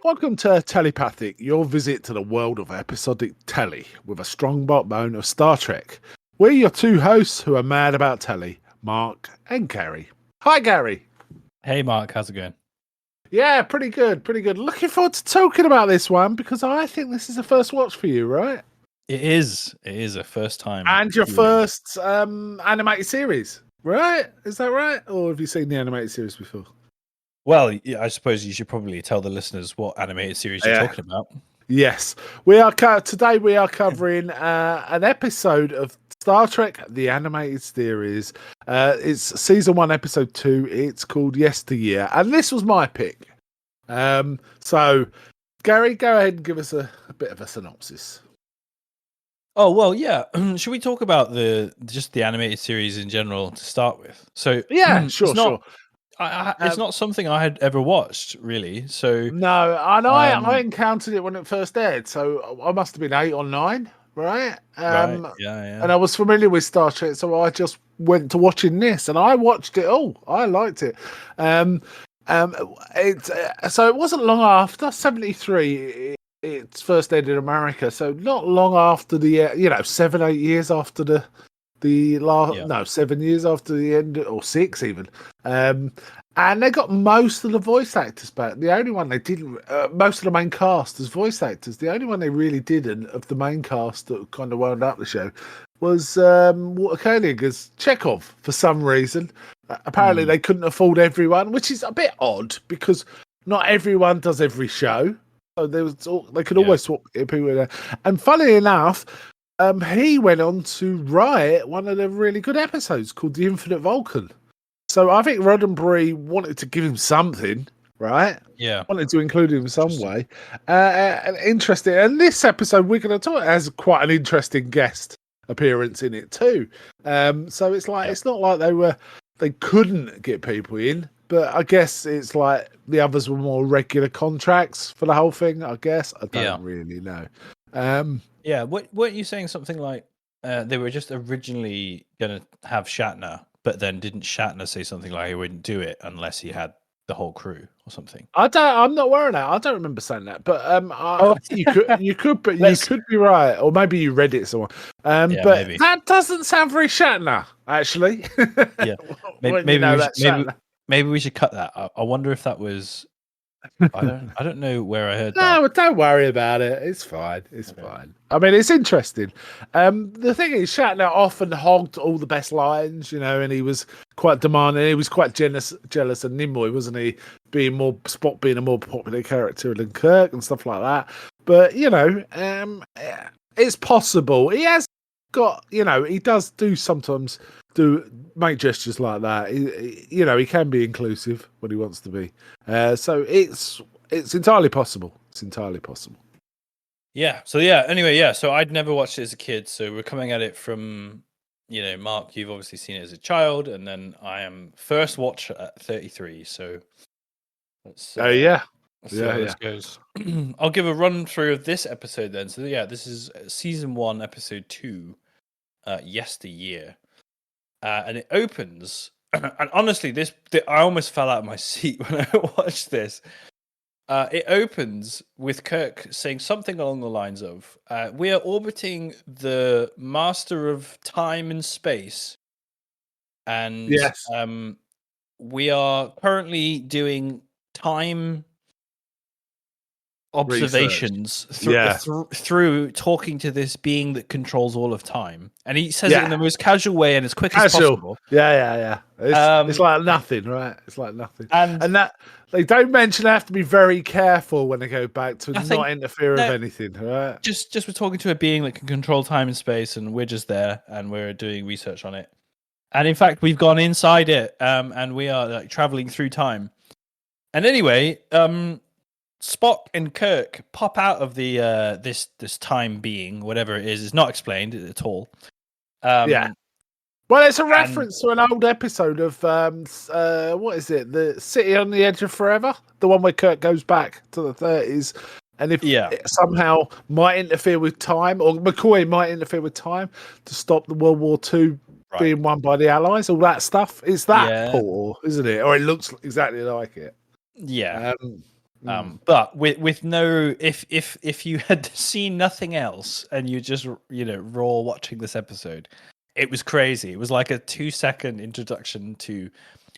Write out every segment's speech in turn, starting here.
Welcome to Tellypathic, your visit to the world of episodic telly with a strong backbone of Star Trek. We're your two hosts who are mad about telly, Mark and Gary. Hi, Gary. Hey, Mark. How's it going? Yeah, pretty good, pretty good. Looking forward to talking about this one because I think this is a first watch for you, right? It is. It is a first time. And your first animated series, right? Is that right? Or have you seen the animated series before? Well, I suppose you should probably tell the listeners what animated series you're talking about. Yes, we are. Today we are covering an episode of Star Trek: The Animated Series. It's season 1, episode 2. It's called Yesteryear, and this was my pick. So, Gary, go ahead and give us a bit of a synopsis. Oh well, yeah. Should we talk about just the animated series in general to start with? So yeah, sure. It's not something I had ever watched, really. So no, and I encountered it when it first aired. So I must have been 8 or 9, right? Right. Yeah. And I was familiar with Star Trek, so I just went to watching this, and I watched it all. I liked it. So it wasn't long after 73. It's first aired in America, so not long after the 7-8 years after the last 7 years after the end, or 6 even. And they got most of the voice actors back. The only one they didn't, most of the main cast as voice actors. The only one they really didn't of the main cast that kind of wound up the show was Walter Koenig as Chekhov for some reason. Apparently they couldn't afford everyone, which is a bit odd because not everyone does every show. So they could always swap people in there. And funny enough, he went on to write one of the really good episodes called The Infinite Vulcan. So I think Roddenberry wanted to give him something, right? Yeah. Wanted to include him in some way. And interesting. And this episode we're going to talk has quite an interesting guest appearance in it too. So it's like it's not like they couldn't get people in, but I guess it's like the others were more regular contracts for the whole thing. I guess I don't really know. Weren't you saying something like they were just originally going to have Shatner, but then didn't Shatner say something like he wouldn't do it unless he had the whole crew or something? I'm not worrying that. I don't remember saying that, but you could be right, or maybe you read it somewhere. But maybe. That doesn't sound very Shatner, actually. Yeah, maybe we should cut that. I wonder if that was. I don't know where I heard that. No, don't worry about it. It's fine. It's fine. I mean, it's interesting. The thing is, Shatner often hogged all the best lines, and he was quite demanding. He was quite jealous and Nimoy, wasn't he? Being a more popular character than Kirk and stuff like that. But it's possible. He has got, he does sometimes make gestures like that. He can be inclusive when he wants to be. So it's entirely possible. It's entirely possible. Yeah. So anyway, so I'd never watched it as a kid. So we're coming at it from, Mark, you've obviously seen it as a child, and then I am first watch at 33. So let's see how this goes. I'll give a run through of this episode then. So this is season 1, episode 2, Yesteryear. And it opens, and honestly, I almost fell out of my seat when I watched this. It opens with Kirk saying something along the lines of, "We are orbiting the master of time and space, and we are currently doing time observations through talking to this being that controls all of time." And he says it in the most casual way and as quick as possible. Yeah. It's like nothing, right? It's like nothing. And that they don't mention they have to be very careful when they go back to not interfere with anything, right? Just we're talking to a being that can control time and space, and we're just there and we're doing research on it. And in fact, we've gone inside it, and we are like traveling through time. And anyway, Spock and Kirk pop out of the this time being, whatever it is not explained at all. Well, it's a reference to an old episode of what is it? The City on the Edge of Forever, the one where Kirk goes back to the 30s, and if it somehow might interfere with time, or McCoy might interfere with time to stop the World War II being won by the Allies, all that stuff. It's that portal, isn't it? Or it looks exactly like it. Yeah. But with no, if you had seen nothing else and you just raw watching this episode, it was crazy. It was like a 2-second introduction to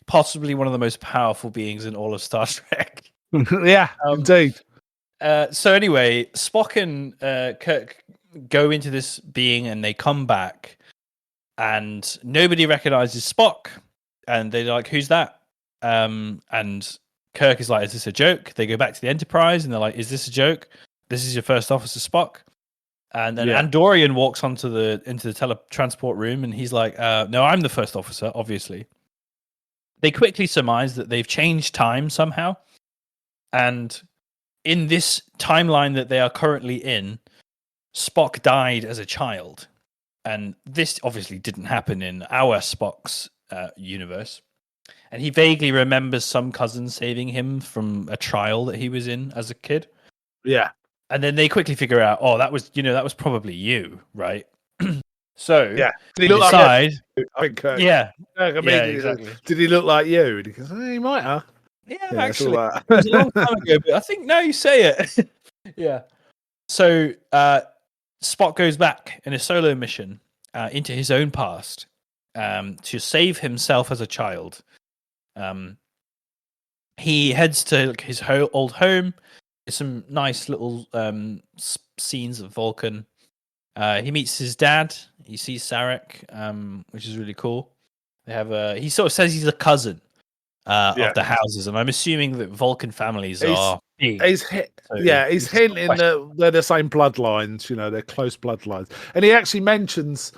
possibly one of the most powerful beings in all of Star Trek. Yeah, indeed. So anyway, Spock and Kirk go into this being, and they come back, and nobody recognizes Spock, and they're like, "Who's that?" And Kirk is like, "Is this a joke?" They go back to the Enterprise, and they're like, "Is this a joke? This is your first officer, Spock." And then Andorian walks into the teletransport room, and he's like, "No, I'm the first officer." Obviously, they quickly surmise that they've changed time somehow, and in this timeline that they are currently in, Spock died as a child, and this obviously didn't happen in our Spock's universe. And he vaguely remembers some cousin saving him from a trial that he was in as a kid. Yeah. And then they quickly figure out, oh, that was probably you, right? So yeah, did he look decide? Like I think Kirk. Yeah, yeah, exactly. Did he look like you? And he goes, he might have. Yeah, actually, it was a long time ago, but I think now you say it. Yeah. So Spock goes back in a solo mission into his own past to save himself as a child. He heads to his old home. There's some nice little scenes of Vulcan. He meets his dad. He sees Sarek, which is really cool. They have he sort of says he's a cousin of the houses, and I'm assuming that Vulcan families are big. He's hinting that they're the same bloodlines. They're close bloodlines, and he actually mentions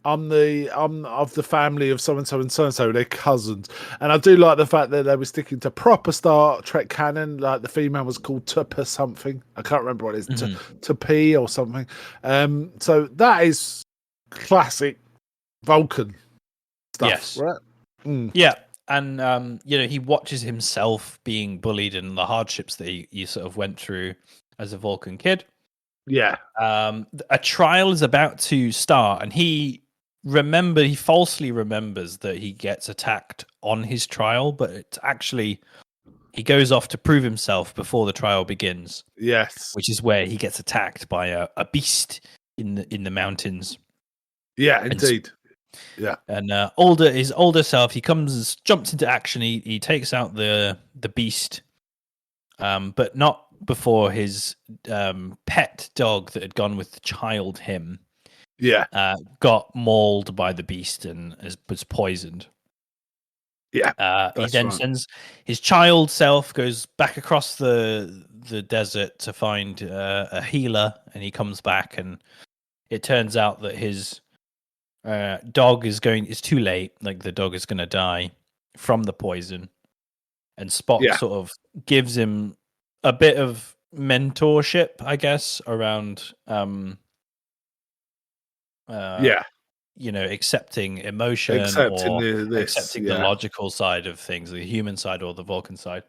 I'm of the family of so and so and so and so. They're cousins, and I do like the fact that they were sticking to proper Star Trek canon. Like the female was called Tupa something. I can't remember what it is, Tupi or something. So that is classic Vulcan stuff, yes. right? Yeah, and he watches himself being bullied and the hardships that he sort of went through as a Vulcan kid. Yeah. A trial is about to start, and he falsely remembers that he gets attacked on his trial, but it's actually he goes off to prove himself before the trial begins. Yes, which is where he gets attacked by a beast in the mountains. Yeah, indeed. And his older self, he jumps into action. He takes out the beast, but not before his pet dog that had gone with the child him. Yeah. Got mauled by the beast and was poisoned. Yeah. He then sends his child self, goes back across the desert to find a healer, and he comes back, and it turns out that his dog it's too late. Like the dog is going to die from the poison, and Spock sort of gives him a bit of mentorship, I guess, around accepting emotion, accepting the logical side of things, the human side or the Vulcan side.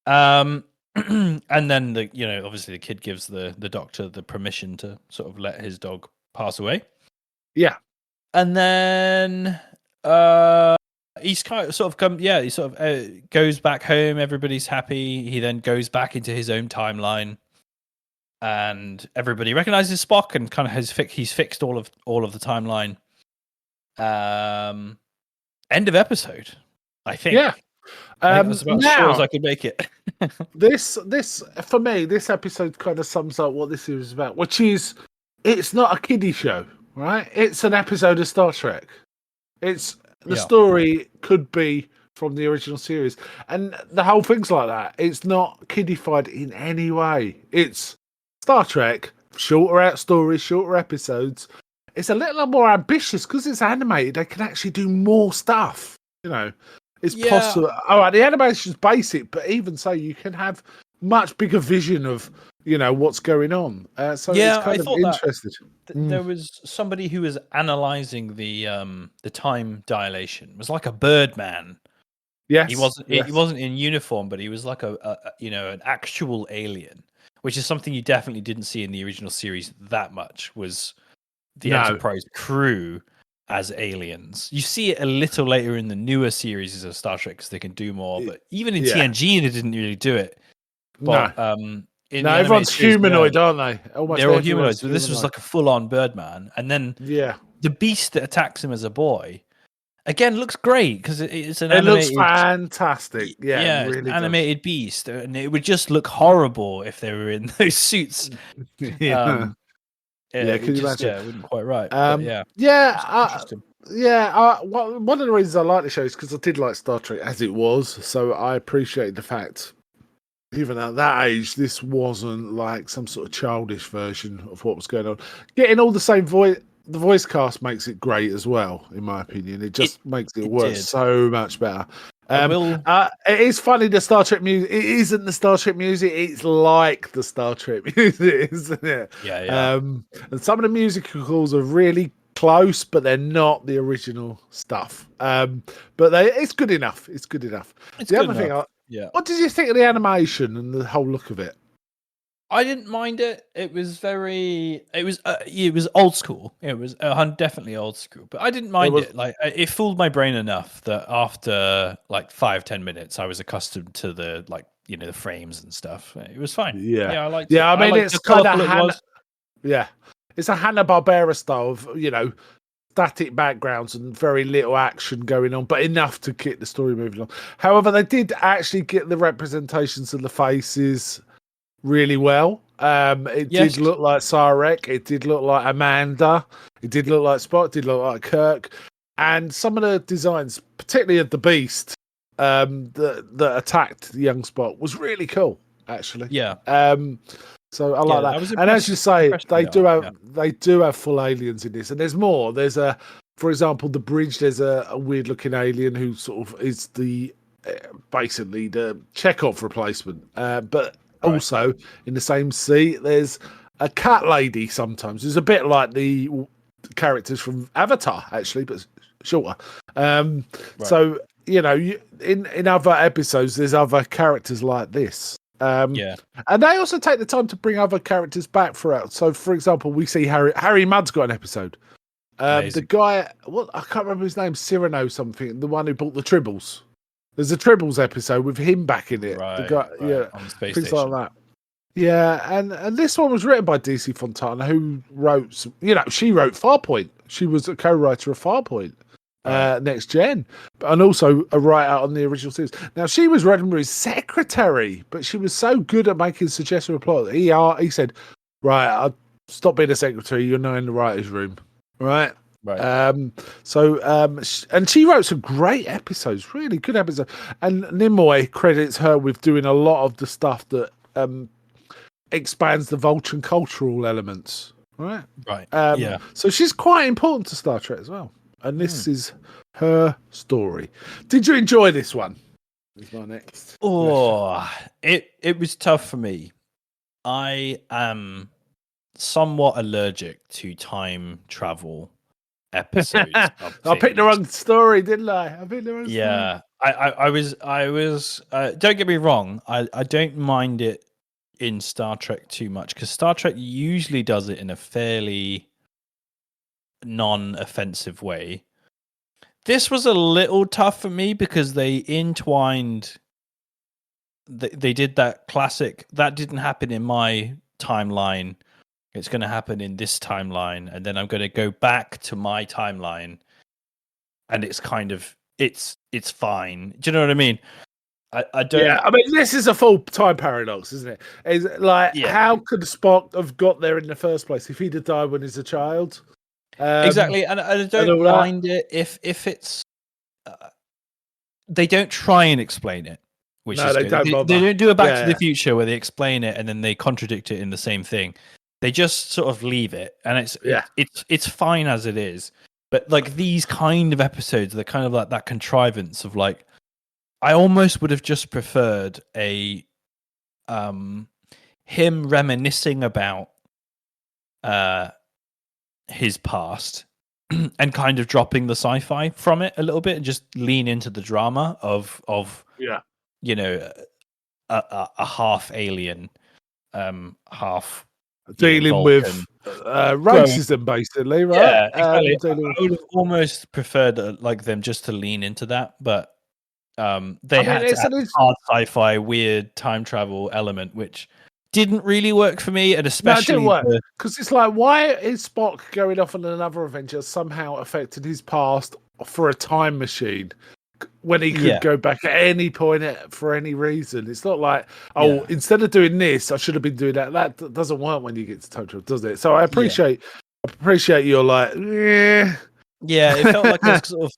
And then obviously the kid gives the doctor the permission to sort of let his dog pass away. Yeah. And then he's kind of sort of he sort of goes back home. Everybody's happy. He then goes back into his own timeline, and everybody recognizes Spock and kind of he's fixed all of the timeline. End of episode, I think. Yeah. I think that's about as sure as I could make it. this for me, this episode kind of sums up what this is about, which is it's not a kiddie show, right? It's an episode of Star Trek. It's the story could be from the original series, and the whole thing's like that. It's not kiddified in any way. It's Star Trek, shorter out stories, shorter episodes. It's a little more ambitious because it's animated. They can actually do more stuff. It's possible. All right, the animation's basic, but even so, you can have much bigger vision of what's going on. So it's kind of interesting. There was somebody who was analyzing the time dilation. It was like a Birdman. Yes, he wasn't in uniform, but he was like an actual alien, which is something you definitely didn't see in the original series that much. Was the Enterprise crew as aliens? You see it a little later in the newer series of Star Trek because they can do more, but even in TNG they didn't really do it. But in the everyone's series, humanoid, aren't they? Almost they're all humanoids. But this was like a full-on Birdman, and then yeah, the beast that attacks him as a boy again looks great because it's an it animated. looks fantastic. Yeah, it it's really an animated beast, and it would just look horrible if they were in those suits. yeah. Can you imagine? It wouldn't quite right. But Yeah, interesting. one of the reasons I like the show is because I did like Star Trek as it was, so I appreciate the fact, even at that age, this wasn't like some sort of childish version of what was going on. Getting all the same voice, the voice cast makes it great as well, in my opinion. It just makes it work so much better. It is funny, the Star Trek music. It isn't the Star Trek music. It's like the Star Trek music, isn't it? Yeah. And some of the musicals are really close, but they're not the original stuff. But it's good enough. It's good enough. The other thing, what did you think of the animation and the whole look of it? I didn't mind it. It was old school. It was definitely old school, but I didn't mind it. Like, it fooled my brain enough that after like 5-10 minutes, I was accustomed to the the frames and stuff. It was fine. I liked it. I mean, it's kind of it's a Hanna-Barbera style of static backgrounds and very little action going on, but enough to keep the story moving on. However, they did actually get the representations of the faces really well. It did look like Sarek. It did look like Amanda. It did look like Spock. It did look like Kirk. And some of the designs, particularly of the Beast, that attacked the young Spock, was really cool. Actually, so I like that. And as you say, they do have full aliens in this, and there's more. There's for example, the bridge. There's a weird looking alien who sort of is the basically the Chekhov replacement, but. Right. Also, in the same seat, there's a cat lady sometimes. It's a bit like the characters from Avatar, actually, but shorter. So, in other episodes, there's other characters like this. And they also take the time to bring other characters back throughout. So, for example, we see Harry Mudd's got an episode. The guy, I can't remember his name, Cyrano something, the one who bought the Tribbles. There's a Tribbles episode with him back in it. Right, the guy, on the space things station. like that. Yeah, and this one was written by DC Fontana, who wrote, she wrote Farpoint. She was a co-writer of Farpoint, Next Gen, and also a writer on the original series. Now, she was Roddenberry's secretary, but she was so good at making suggestive plot that he said, right, I'll stop being a secretary, you're now in the writer's room, right? Right. And she wrote some great episodes, really good episodes. And Nimoy credits her with doing a lot of the stuff that expands the Vulcan cultural elements, right? Right. So she's quite important to Star Trek as well. And this is her story. Did you enjoy this one? Is my next. It was tough for me. I am somewhat allergic to time travel episodes. I picked the wrong story, didn't I? I picked the wrong story. I was don't get me wrong, I don't mind it in Star Trek too much, because Star Trek usually does it in a fairly non-offensive way. This was a little tough for me because they entwined, they did that classic, that didn't happen in my timeline, it's going to happen in this timeline, and then I'm going to go back to my timeline, and it's kind of it's fine. Do you know what I mean? I don't. Yeah, I mean, this is a full time paradox, isn't it? It's like, how could Spock have got there in the first place if he'd have died when he's a child? Exactly, and I don't mind it if it's they don't try and explain it, which is they good. don't. They don't do a Back to the Future where they explain it and then they contradict it in the same thing. They just sort of leave it, and it's fine as it is. But like these kind of episodes, they're kind of like that contrivance of like, I almost would have just preferred a him reminiscing about his past and kind of dropping the sci-fi from it a little bit and just lean into the drama of a half alien, half dealing with racism, basically, right? Yeah, exactly. I would have almost preferred like them just to lean into that, but They had to have a hard sci-fi, weird time travel element, which didn't really work for me, and especially it didn't work because it's like, why is Spock going off on another adventure somehow affected his past for a time machine when he could go back at any point for any reason? It's not like, instead of doing this, I should have been doing that. That doesn't work when you get to time travel, does it? So I appreciate you're like, yeah, it felt like a sort of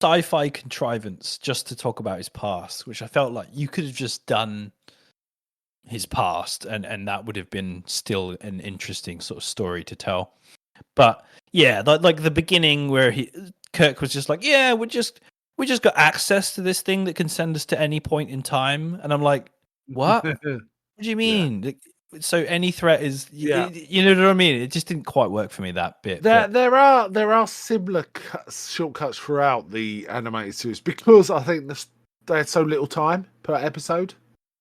sci-fi contrivance just to talk about his past, which I felt like you could have just done his past and that would have been still an interesting sort of story to tell. But yeah, like the beginning where Kirk was just like, yeah, we just got access to this thing that can send us to any point in time, and I'm like, what? What do you mean? Like, so any threat is, you know what I mean? It just didn't quite work for me, that bit. There are similar shortcuts throughout the animated series because I think they had so little time per episode.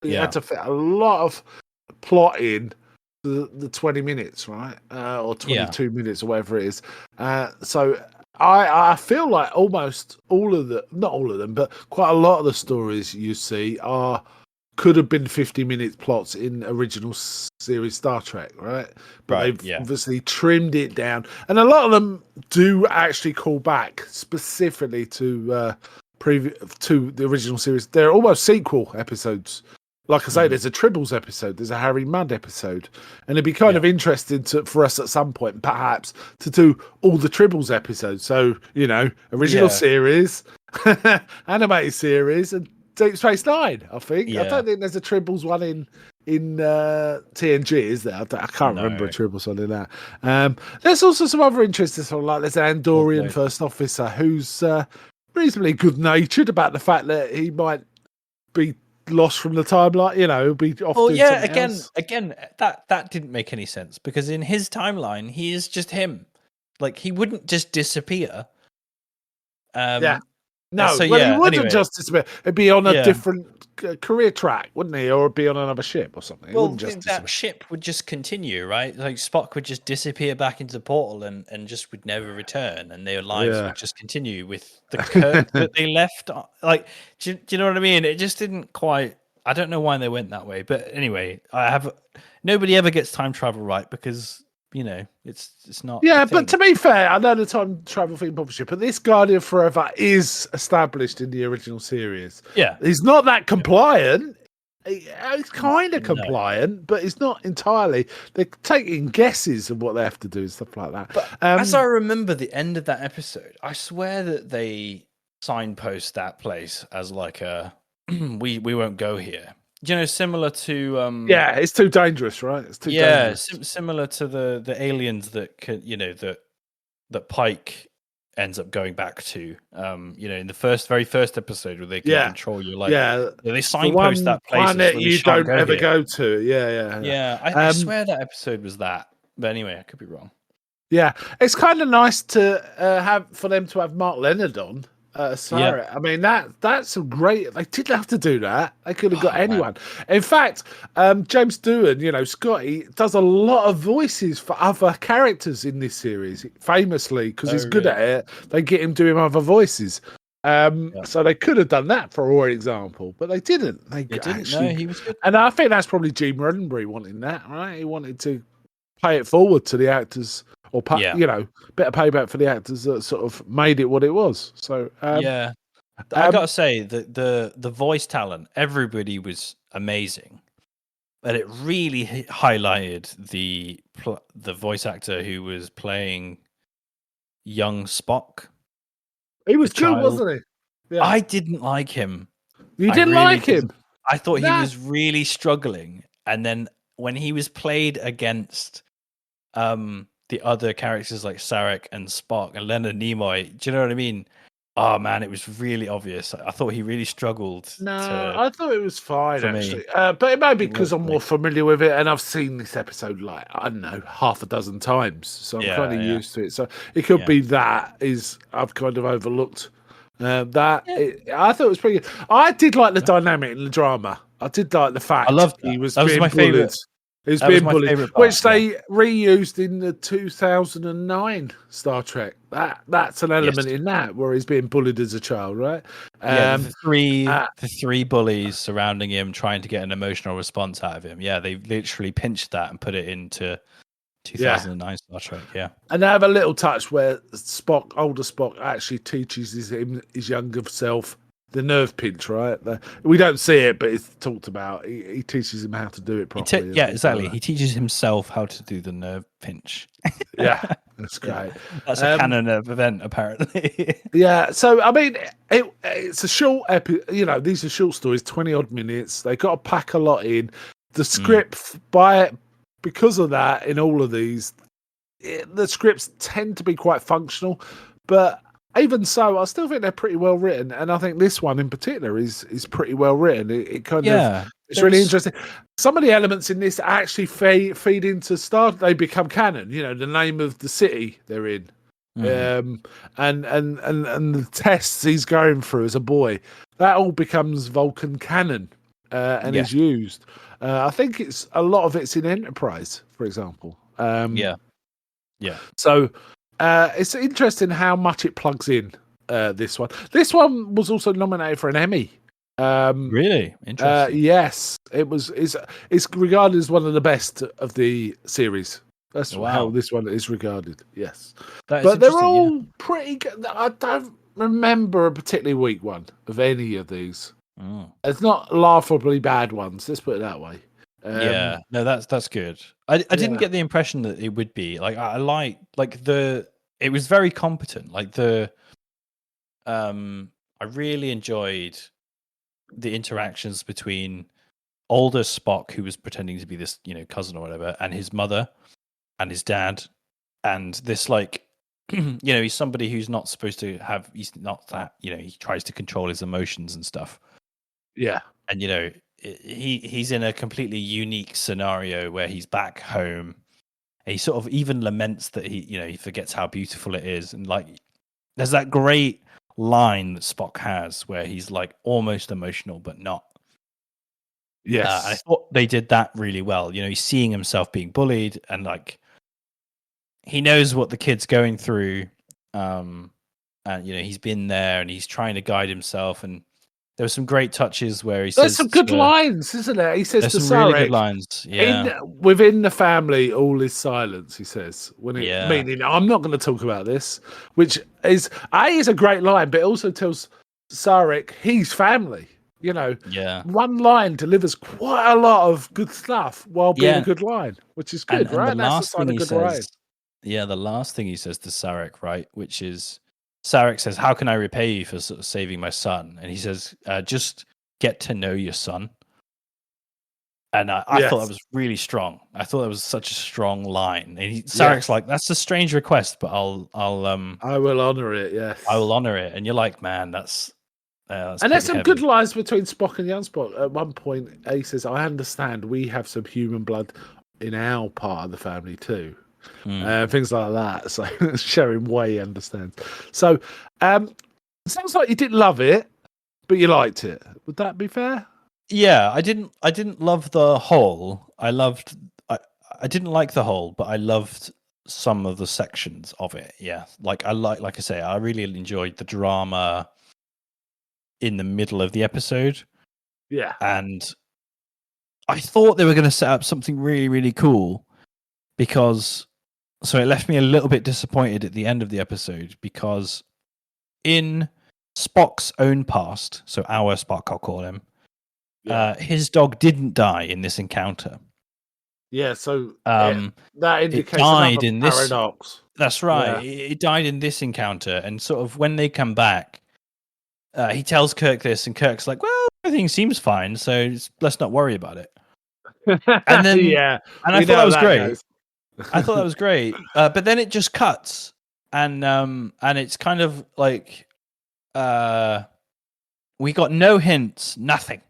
You had to fit a lot of plot in the 20 minutes, right? Or 22 minutes or whatever it is. So I feel like almost all of not all of them, but quite a lot of the stories you see could have been 50-minute plots in original series Star Trek, right? But they've obviously trimmed it down. And a lot of them do actually call back specifically to the original series. They're almost sequel episodes. Like I say, there's a Tribbles episode, there's a Harry Mudd episode, and it'd be kind of interesting for us at some point, perhaps, to do all the Tribbles episodes. So, original series, animated series, and Deep Space Nine, I think. I don't think there's a Tribbles one in TNG, is there? I can't remember a Tribbles one in that. There's also some other interesting stuff, like there's an Andorian first officer who's reasonably good-natured about the fact that he might be lost from the timeline, be off. Well, again, that didn't make any sense because in his timeline, he is just him. Like he wouldn't just disappear. No, he wouldn't just disappear. It'd be on a different career track, wouldn't he? Or be on another ship or something. Well, that ship would just continue, right? Like Spock would just disappear back into the portal and just would never return, and their lives would just continue with the Kirk that they left. Like, do you know what I mean? It just didn't quite. I don't know why they went that way, but anyway, nobody ever gets time travel right because. It's not. Yeah, but to be fair, I know the time travel thing publisher, but this Guardian Forever is established in the original series. Yeah, he's not that compliant. He's kind of compliant, but he's not entirely. They're taking guesses of what they have to do and stuff like that. But as I remember the end of that episode, I swear that they signpost that place as like a we won't go here. Similar to it's too dangerous, right? It's too dangerous. Similar to the aliens that could, that Pike ends up going back to. In the very first episode where they can control your life. They signpost that place planet you don't ever go to. Yeah. I swear that episode was that, but anyway, I could be wrong. Yeah, it's kind of nice to for them to have Mark Leonard on. Sorry, I mean that's a great. They didn't have to do that. They could have got anyone. Man. In fact, James Doohan, Scotty does a lot of voices for other characters in this series, famously because he's good at it. They get him doing other voices. So they could have done that for example, but they didn't. They didn't. No, he was good. And I think that's probably Gene Roddenberry wanting that, right? He wanted to pay it forward to the actors. Or better payback for the actors that sort of made it what it was. So I gotta say the voice talent, everybody was amazing, but it really highlighted the voice actor who was playing young Spock. He was good, wasn't he? Yeah. I didn't like him. You didn't like him? I thought he was really struggling, and then when he was played against the other characters like Sarek and Spock and Leonard Nimoy, do you know what I mean? Oh man, it was really obvious. I thought he really struggled. No, I thought it was fine actually. But it may be because I'm more familiar with it and I've seen this episode like, I don't know, half a dozen times. So I'm kind of used to it. So it could be I've kind of overlooked I thought it was pretty good. I did like the dynamic and the drama. I did like the fact I loved he was that was my favorite. He's That was being my bullied, favorite part. which they reused in the 2009 Star Trek. That's an element in that where he's being bullied as a child, right? Yeah, the Uh, three bullies surrounding him, trying to get an emotional response out of him. Yeah, they literally pinched that and put it into 2009 Star Trek. Yeah, and they have a little touch where Spock, older Spock, actually teaches his younger self the nerve pinch, right? We don't see it, but it's talked about. He teaches him how to do it properly. yeah, exactly. He teaches himself how to do the nerve pinch. Yeah, that's great. That's a canon event, apparently. Yeah, so I mean, it's a short these are short stories, 20 odd minutes. They got to pack a lot in. The script because of that, in all of these, the scripts tend to be quite functional, but even so, I still think they're pretty well written, and I think this one in particular is pretty well written. It kind of it's really interesting. Some of the elements in this actually feed into Star. They become canon. You know, the name of the city they're in, and the tests he's going through as a boy. That all becomes Vulcan canon and is used. I think it's a lot of it's in Enterprise, for example. Yeah. So it's interesting how much it plugs in. This one was also nominated for an Emmy. Really interesting. Yes, it was. It's regarded as one of the best of the series. That's how this one is regarded. Yes, but they're all pretty good. I don't remember a particularly weak one of any of these. It's not laughably bad ones. Let's put it that way. No, that's good. I didn't get the impression that it would be like I it was very competent. I really enjoyed the interactions between older Spock, who was pretending to be this cousin or whatever, and his mother and his dad, and this he's somebody who's not supposed to have. He's not that. He tries to control his emotions and stuff. Yeah, and he's in a completely unique scenario where he's back home. And he sort of even laments that he forgets how beautiful it is, and there's that great line that Spock has where he's almost emotional but not. Yes, I thought they did that really well. He's seeing himself being bullied, and he knows what the kid's going through, and he's been there, and he's trying to guide himself. And there were some great touches where he says, "There's some good lines, isn't there?" He says to some Sarek, really good lines. Yeah, within the family, all is silence. He says, meaning I'm not going to talk about this, which is a great line, but it also tells Sarek he's family. One line delivers quite a lot of good stuff while being a good line, which is good, right? And that's the sign of good writing. Yeah, the last thing he says to Sarek, right, which is, Sarek says, "How can I repay you for sort of saving my son?" And he says, "Just get to know your son." And I thought that was really strong. I thought that was such a strong line. And Sarek's like, "That's a strange request, but I will honor it." Yes, I will honor it. And you're like, man, that's and there's some good lines between Spock and young Spock. At one point, he says, "I understand we have some human blood in our part of the family too." Things like that. So showing why he understands. So sounds like you didn't love it, but you liked it. Would that be fair? Yeah, I didn't love the whole. I didn't like the whole, but I loved some of the sections of it. Yeah, like I say, I really enjoyed the drama in the middle of the episode. Yeah, and I thought they were going to set up something really, really cool, because so it left me a little bit disappointed at the end of the episode, because in Spock's own past, so our Spock, I'll call him, his dog didn't die in this encounter. Yeah, so that indicates it died in paradox. This. That's right. Yeah. It died in this encounter, and sort of when they come back, he tells Kirk this, and Kirk's like, "Well, everything seems fine, so let's not worry about it." And then, and I thought that was great. I thought that was great. But then it just cuts, and it's kind of like we got no hints, nothing.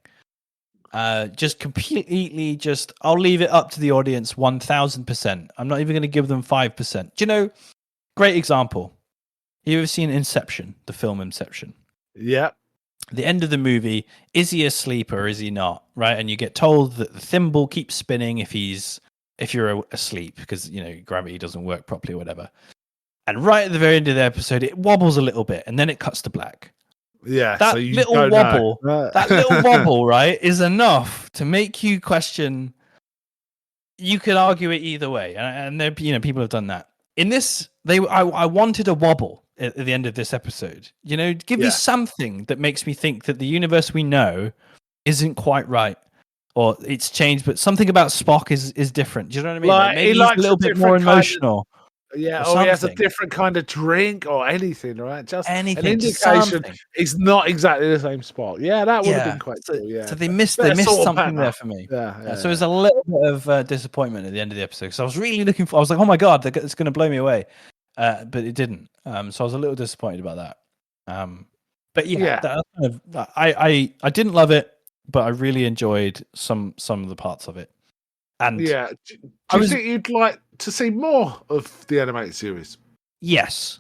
Just completely I'll leave it up to the audience 1000%. I'm not even going to give them 5%. Do you know, great example. You ever seen Inception, the film Inception? Yeah. The end of the movie, is he asleep or is he not? Right? And you get told that the thimble keeps spinning if he's if you're asleep because gravity doesn't work properly or whatever. And right at the very end of the episode, it wobbles a little bit, and then it cuts to black. Yeah, That so you little don't wobble, know. that little wobble, right, is enough to make you question. You could argue it either way, and there, people have done that. In this, I wanted a wobble at the end of this episode. Give me something that makes me think that the universe we know isn't quite right, or it's changed, but something about Spock is different. Do you know what I mean? Like maybe he's a little bit more emotional. Or he has a different kind of drink or anything, right? Just anything, an indication he's not exactly the same Spock. Yeah, that would have been quite cool. Yeah, so they missed something there for me. Yeah. So it was a little bit of disappointment at the end of the episode because I was really looking for. I was like, oh my god, it's going to blow me away, but it didn't. So I was a little disappointed about that. But I didn't love it, but I really enjoyed some of the parts of it. And do you think you'd like to see more of the animated series? Yes.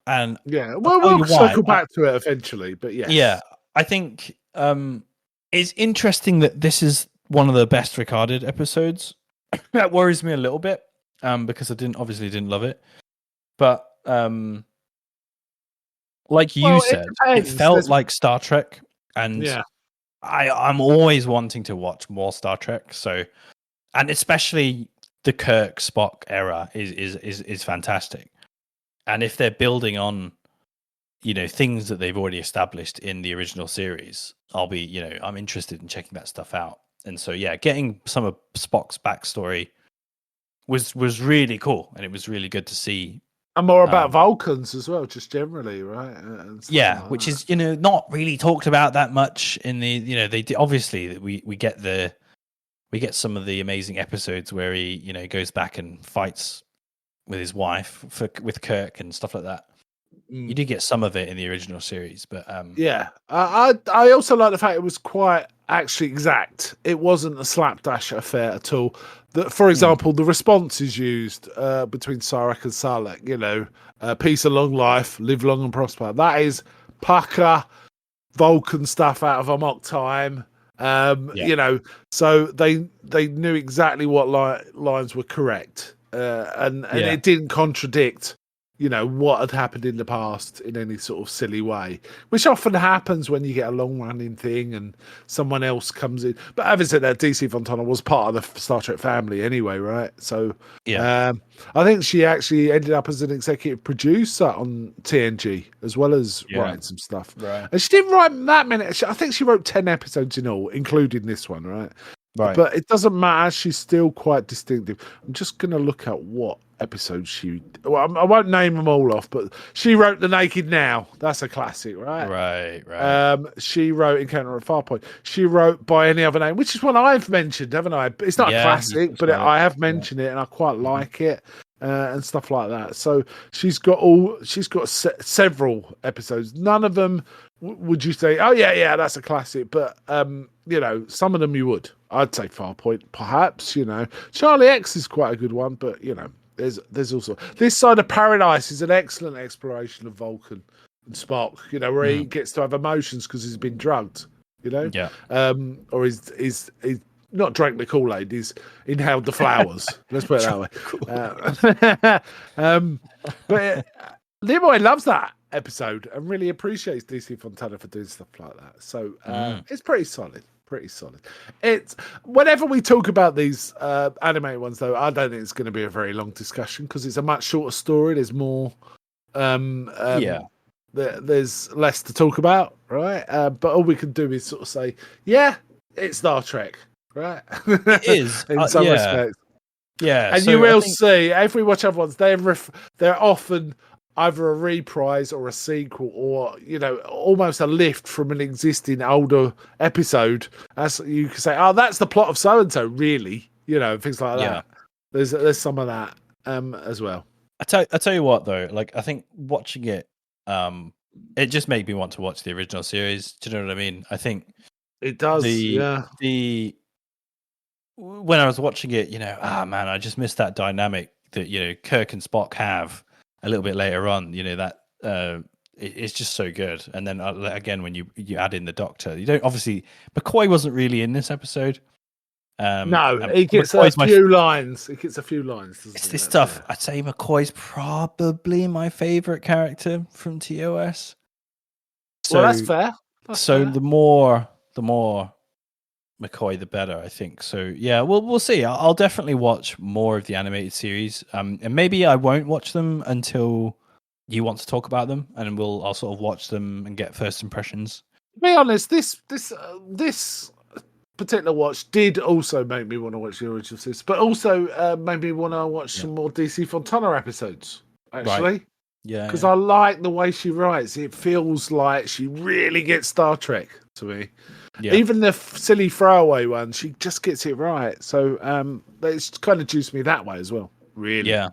And we'll circle back to it eventually, but yes. Yeah, I think it's interesting that this is one of the best regarded episodes. That worries me a little bit because I didn't love it. But like you said, it felt like Star Trek, and I'm always wanting to watch more Star Trek. So, and especially the Kirk Spock era is fantastic. And if they're building on, things that they've already established in the original series, I'll be, I'm interested in checking that stuff out. And so, getting some of Spock's backstory was really cool, and it was really good to see. And more about Vulcans as well, just generally, right? Which is not really talked about that much in the they obviously we get some of the amazing episodes where he goes back and fights with his wife with Kirk and stuff like that. You do get some of it in the original series, but I also like the fact it was quite actually exact. It wasn't a slapdash affair at all. For example, the responses used between Sarek and Sarlacc, peace and long life, live long and prosper. That is pucker Vulcan stuff out of Amok Time. So they knew exactly what lines were correct, and it didn't contradict what had happened in the past in any sort of silly way, which often happens when you get a long running thing and someone else comes in. But having said that, DC Fontana was part of the Star Trek family anyway, right? So I think she actually ended up as an executive producer on TNG as well as writing some stuff. Right. And she didn't write that many. I think she wrote 10 episodes in all, including this one, right? Right. But it doesn't matter. She's still quite distinctive. I'm just going to look at what episodes she... Well, I won't name them all off, but she wrote The Naked Now. That's a classic, right? Right. She wrote Encounter at Farpoint. She wrote By Any Other Name, which is one I've mentioned, haven't I? It's not a classic, but I have mentioned it, and I quite like it. And stuff like that. So she's got several episodes. None of them would you say, oh yeah, that's a classic. But some of them you would. I'd say Farpoint, perhaps. Charlie X is quite a good one, but there's also This Side of Paradise is an excellent exploration of Vulcan and Spock. Where he gets to have emotions because he's been drugged. Or he's not drank the Kool-Aid, he's inhaled the flowers. Let's put it that way. But Leroy loves that episode and really appreciates DC Fontana for doing stuff like that. So it's pretty solid. It's whenever we talk about these animated ones, though, I don't think it's going to be a very long discussion because it's a much shorter story. There's more. There's less to talk about, right? But all we can do is sort of say, it's Star Trek. Right, it is in some respects. Yeah, and so you will see if we watch other ones, they're often either a reprise or a sequel, or almost a lift from an existing older episode. As you can say, oh, that's the plot of so and so, really, things like that. There's some of that as well. I tell you what though, like I think watching it, it just made me want to watch the original series. Do you know what I mean? I think it does. When I was watching it, man, I just missed that dynamic that Kirk and Spock have a little bit later on. That it's just so good. And then again, when you add in the Doctor, you don't obviously McCoy wasn't really in this episode, No, he gets a few lines. He gets a few lines. It's this stuff. I'd say McCoy's probably my favorite character from TOS. So, well, that's fair. The more McCoy, the better, I think. So yeah, we'll see. I'll definitely watch more of the animated series. And maybe I won't watch them until you want to talk about them, and I'll sort of watch them and get first impressions. To be honest, this particular watch did also make me want to watch the original series, but also made me want to watch some more DC Fontana episodes. Actually, right. because I like the way she writes. It feels like she really gets Star Trek to me. Yeah. Even the silly throwaway one, she just gets it right. So it's kind of juiced me that way as well. Really. Yeah.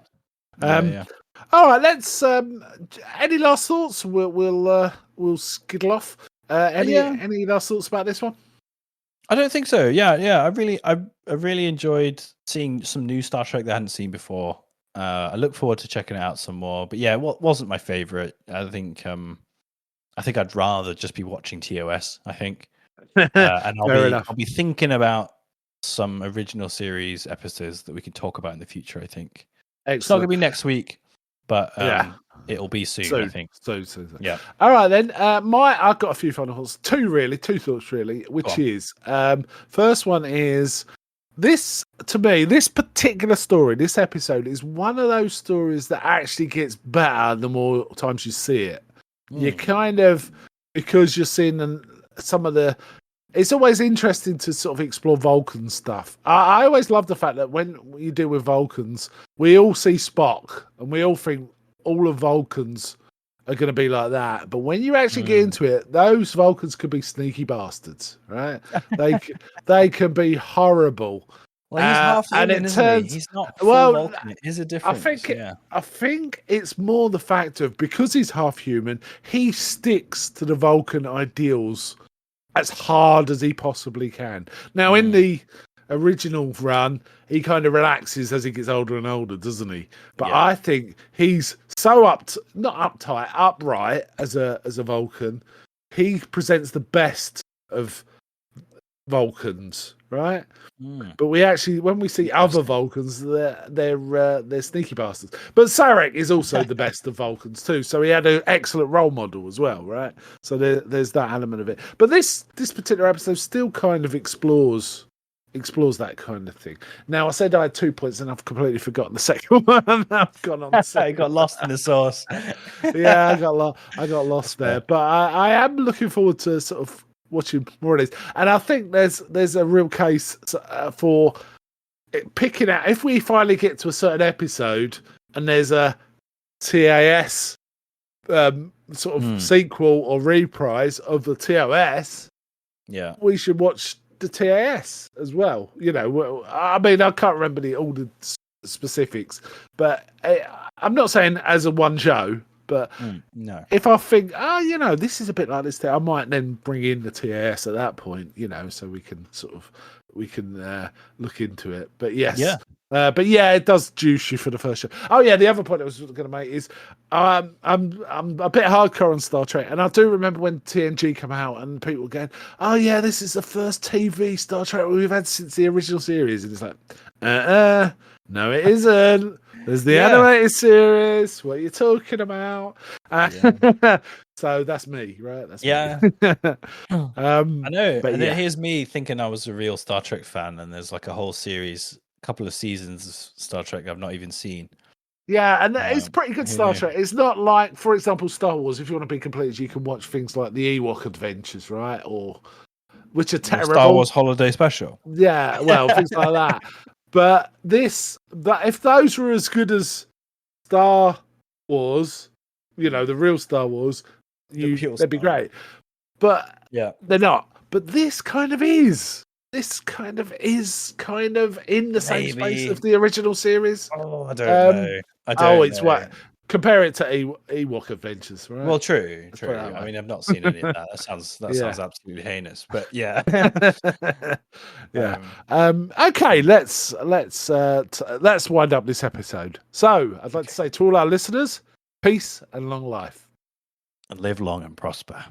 All right. Let's. Any last thoughts? We'll skittle off. Any last thoughts about this one? I don't think so. Yeah. I really enjoyed seeing some new Star Trek that I hadn't seen before. I look forward to checking it out some more. But yeah, it wasn't my favorite. I think I'd rather just be watching TOS. I think, and I'll be thinking about some original series episodes that we can talk about in the future. I think it's not going to be next week, but it'll be soon. I think. Soon. Yeah. All right then. I've got a few final thoughts. Two thoughts really. Which is first one is this to me. This particular story, this episode is one of those stories that actually gets better the more times you see it. You kind of, because you're seeing some of the. It's always interesting to sort of explore Vulcan stuff. I always love the fact that when you deal with Vulcans, we all see Spock and we all think all of Vulcans are going to be like that. But when you actually get into it, those Vulcans could be sneaky bastards, right? They can be horrible. Well, he's half human, isn't he? He's not full Vulcan. It is a difference. I think it's more the fact of, because he's half human, he sticks to the Vulcan ideals as hard as he possibly can. Now, in the original run, he kind of relaxes as he gets older and older, doesn't he? But I think he's so not uptight, upright as a Vulcan. He presents the best of Vulcans, right? But when we see other Vulcans, they're sneaky bastards. But Sarek is also the best of Vulcans too, so he had an excellent role model as well, right? So there's that element of it. But this particular episode still kind of explores that kind of thing. Now, I said I had 2 points, and I've completely forgotten the second one. I've gone on. I got lost in the sauce. Yeah, I got lost there. But I am looking forward to sort of watching more of this, and I think there's a real case for picking out, if we finally get to a certain episode and there's a TAS sort of sequel or reprise of the TOS, we should watch the TAS as well. You know, I mean, I can't remember all the specifics, but I'm not saying as a one show. But no, if I think, this is a bit like this, I might then bring in the TAS at that point, so we can look into it. But yes, it does juice you for the first show. Oh yeah, the other point I was going to make is I'm a bit hardcore on Star Trek, and I do remember when TNG came out and people were going, "Oh yeah, this is the first TV Star Trek we've had since the original series," and it's like, no, it isn't. There's the animated series. What are you talking about? So that's me, right? That's me. I know. But here's me thinking I was a real Star Trek fan, and there's like a whole series, a couple of seasons of Star Trek I've not even seen. Yeah, and it's pretty good Star Trek. It's not like, for example, Star Wars. If you want to be complete, you can watch things like the Ewok Adventures, right? Which are terrible. Star Wars Holiday Special. Yeah, well, things like that. But if those were as good as Star Wars, the real Star Wars, they'd be great. But they're not. But this kind of is. This kind of is in the same space of the original series. Oh, I don't know. I don't know. What? Compare it to Ewok Adventures, right? Well, true. I mean, I've not seen any of that. That sounds absolutely heinous. But yeah, okay, let's wind up this episode. So, I'd like to say to all our listeners, peace and long life, and live long and prosper.